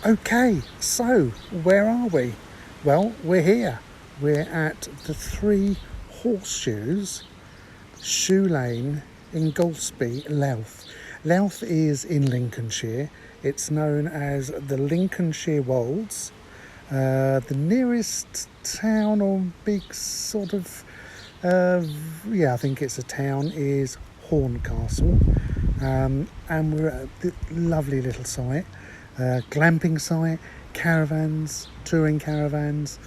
Okay, so where are we? Well, we're here. We're at the Three Horseshoes Shoe Lane in Goulceby, Louth. Louth is in Lincolnshire. It's known as the Lincolnshire Wolds. The nearest town or big sort of, I think it's a town, is Horncastle. And we're at the lovely little site. Glamping site, caravans, touring caravans,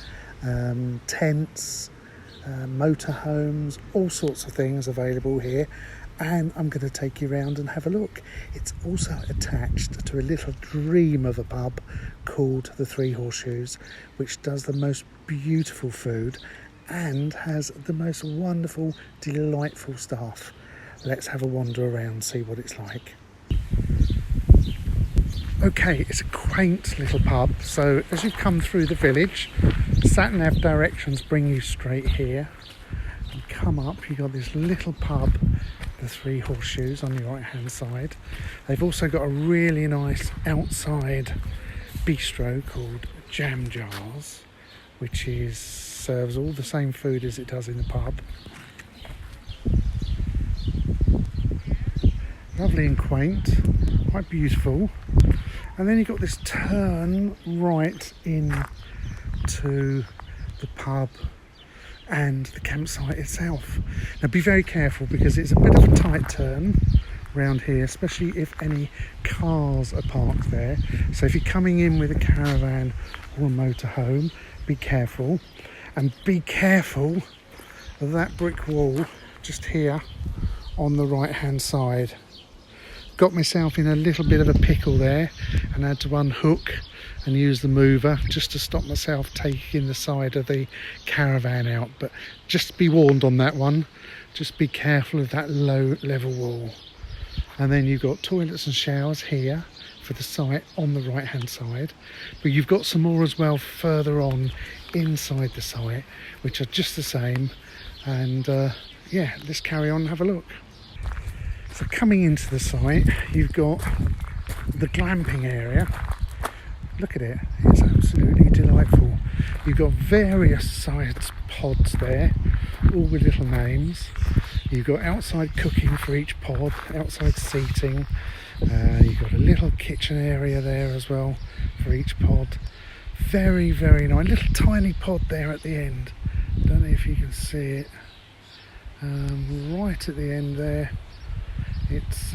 tents, motorhomes, all sorts of things available here, and I'm going to take you around and have a look. It's also attached to a little dream of a pub called the Three Horseshoes, which does the most beautiful food and has the most wonderful, delightful staff. Let's have a wander around, see what it's like. Okay, it's a quaint little pub. So as you come through the village, sat-nav directions bring you straight here. You come up, you've got this little pub, the Three Horseshoes, on your right hand side. They've also got a really nice outside bistro called Jam Jars, which serves all the same food as it does in the pub. Lovely and quaint, quite beautiful. And then you've got this turn right into the pub and the campsite itself. Now be very careful because it's a bit of a tight turn around here, especially if any cars are parked there. So if you're coming in with a caravan or a motorhome, be careful. And be careful of that brick wall just here on the right hand side. Got myself in a little bit of a pickle there and had to unhook and use the mover just to stop myself taking the side of the caravan out. But just be warned on that one, just be careful of that low level wall. And then you've got toilets and showers here for the site on the right hand side, but you've got some more as well further on inside the site which are just the same. And let's carry on and have a look. So coming into the site, you've got the glamping area. Look at it, it's absolutely delightful. You've got various size pods there, all with little names. You've got outside cooking for each pod, outside seating. You've got a little kitchen area there as well for each pod. Very, very nice. Little tiny pod there at the end. Don't know if you can see it. Right at the end there. It's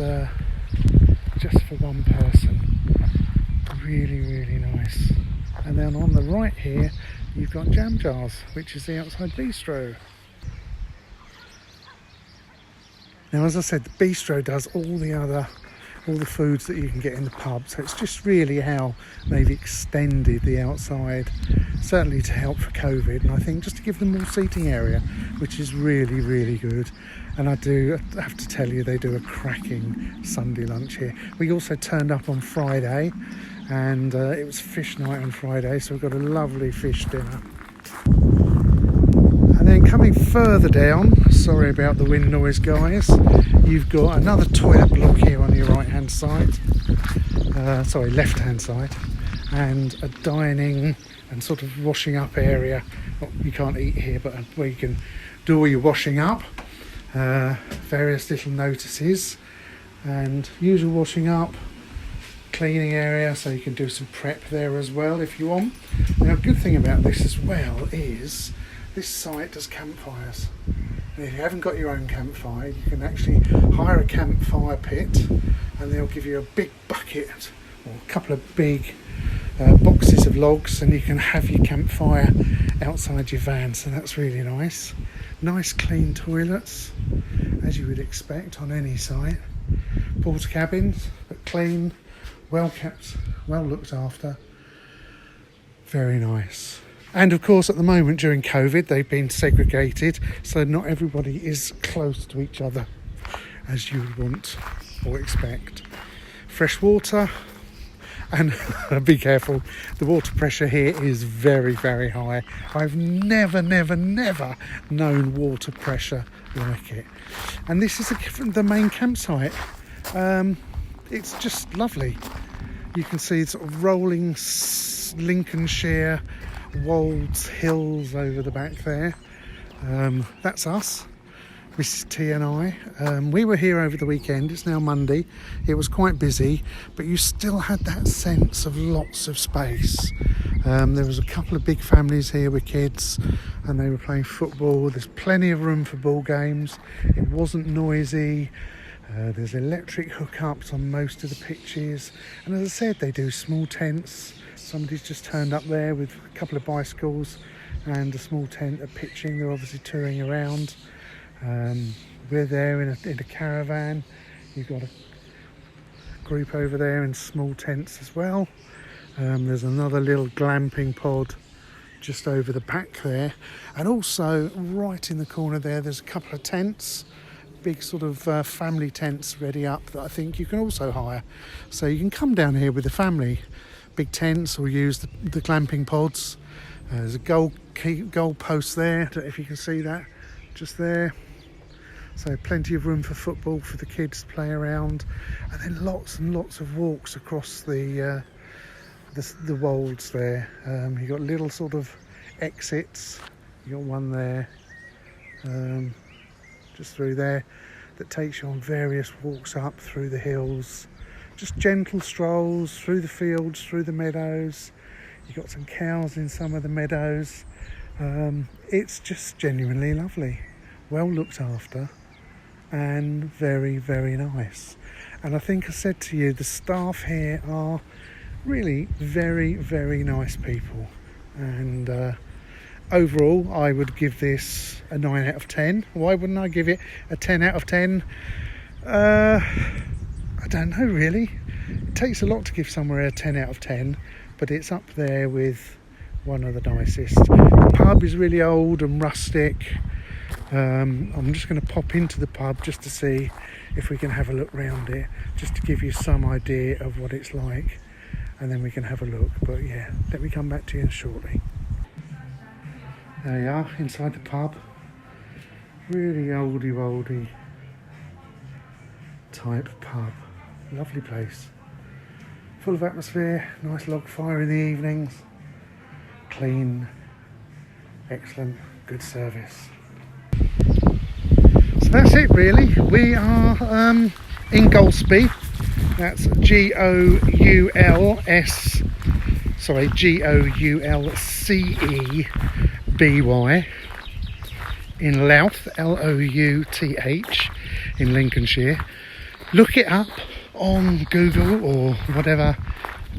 just for one person. Really, really nice. And then on the right here, you've got Jam Jars, which is the outside bistro. Now, as I said, the bistro does all the foods that you can get in the pub. So it's just really how they've extended the outside, certainly to help for COVID. And I think just to give them more seating area, which is really, really good. And I do have to tell you, they do a cracking Sunday lunch here. We also turned up on Friday, and it was fish night on Friday, so we've got a lovely fish dinner. And then coming further down, sorry about the wind noise guys, you've got another toilet block here on your right hand side, left hand side, and a dining and sort of washing up area. Well, you can't eat here, but where you can do all your washing up. Various little notices and usual washing up, cleaning area, so you can do some prep there as well if you want. Now, a good thing about this as well is this site does campfires. And if you haven't got your own campfire, you can actually hire a campfire pit, and they'll give you a big bucket or a couple of big boxes of logs, and you can have your campfire outside your van. So that's really nice. Nice clean toilets, as you would expect on any site. Porta cabins, but clean, well kept, well looked after. Very nice. And of course, at the moment during COVID, they've been segregated, so not everybody is close to each other as you would want or expect. Fresh water, and be careful, the water pressure here is very, very high. I've never known water pressure like it. And this is the main campsite. It's just lovely. You can see sort of rolling Lincolnshire Wolds hills over the back there. That's us, Mrs T and I. We were here over the weekend. It's now Monday. It was quite busy, but you still had that sense of lots of space. There was a couple of big families here with kids, and they were playing football. There's plenty of room for ball games. It wasn't noisy. There's electric hookups on most of the pitches, and as I said, they do small tents. Somebody's just turned up there with a couple of bicycles and a small tent at pitching. They're obviously touring around. We're there in a caravan. You've got a group over there in small tents as well. There's another little glamping pod just over the back there, and also right in the corner there's a couple of tents, big sort of family tents ready up that I think you can also hire. So you can come down here with the family, big tents, or use the glamping pods. There's a goal post there, I don't know if you can see that, just there. So plenty of room for football for the kids to play around, and then lots and lots of walks across the wolds there. You've got little sort of exits. You got one there, just through there, that takes you on various walks up through the hills. Just gentle strolls through the fields, through the meadows. You've got some cows in some of the meadows. It's just genuinely lovely, well looked after, and very, very nice. And I think I said to you, the staff here are really very, very nice people. And overall, I would give this a 9 out of 10. Why wouldn't I give it a 10 out of 10? I don't know really. It takes a lot to give somewhere a 10 out of 10, but it's up there with one of the nicest. The pub is really old and rustic. I'm just going to pop into the pub just to see if we can have a look round it, just to give you some idea of what it's like, and then we can have a look. But yeah, let me come back to you shortly. There you are, inside the pub. Really oldie type pub. Lovely place. Full of atmosphere, nice log fire in the evenings. Clean, excellent, good service. So that's it really. We are in Goulceby. That's Goulceby in Louth, Louth, in Lincolnshire. Look it up on Google or whatever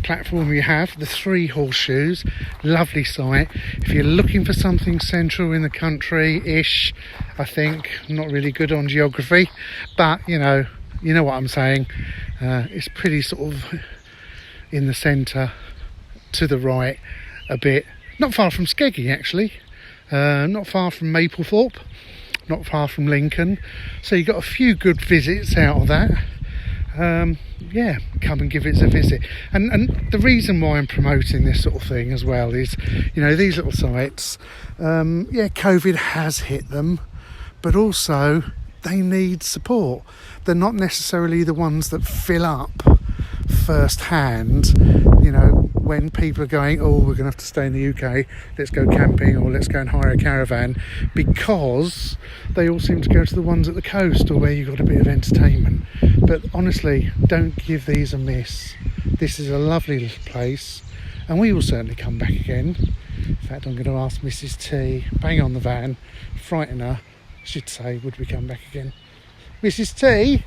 platform you have. The 3 Horseshoes, lovely site. If you're looking for something central in the country-ish, I think. I'm not really good on geography, but you know what I'm saying. It's pretty sort of in the centre, to the right a bit. Not far from Skeggy actually. Not far from Maplethorpe. Not far from Lincoln. So you got a few good visits out of that. Yeah, come and give it a visit. And the reason why I'm promoting this sort of thing as well is, these little sites, yeah, COVID has hit them, but also they need support. They're not necessarily the ones that fill up firsthand, when people are going, oh, we're going to have to stay in the UK, let's go camping or let's go and hire a caravan, because they all seem to go to the ones at the coast or where you've got a bit of entertainment. But honestly, don't give these a miss. This is a lovely little place, and we will certainly come back again. In fact, I'm going to ask Mrs T, bang on the van, frighten her. I should say, would we come back again? Mrs T,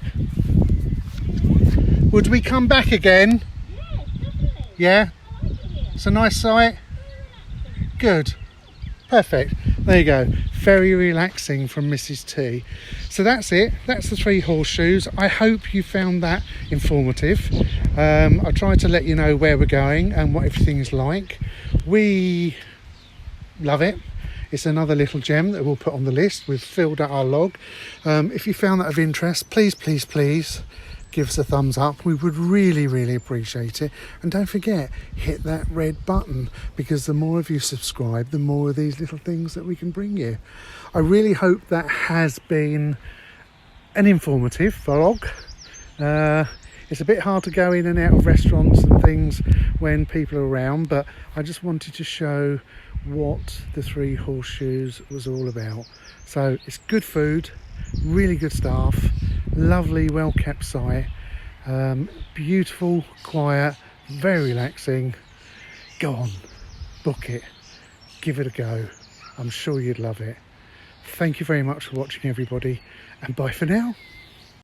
would we come back again? Yeah? It's a nice site? Good. Perfect. There you go. Very relaxing from Mrs T. So that's it. That's the 3 Horseshoes. I hope you found that informative. I tried to let you know where we're going and what everything's like. We love it. It's another little gem that we'll put on the list. We've filled out our log. If you found that of interest, please give us a thumbs up. We would really appreciate it. And don't forget, hit that red button, because the more of you subscribe, the more of these little things that we can bring you. I really hope that has been an informative vlog. It's a bit hard to go in and out of restaurants and things when people are around, but I just wanted to show what the Three Horseshoes was all about. So it's good food, really good staff, lovely, well kept site, beautiful, quiet, very relaxing. Go on, book it, give it a go. I'm sure you'd love it. Thank you very much for watching, everybody, and bye for now.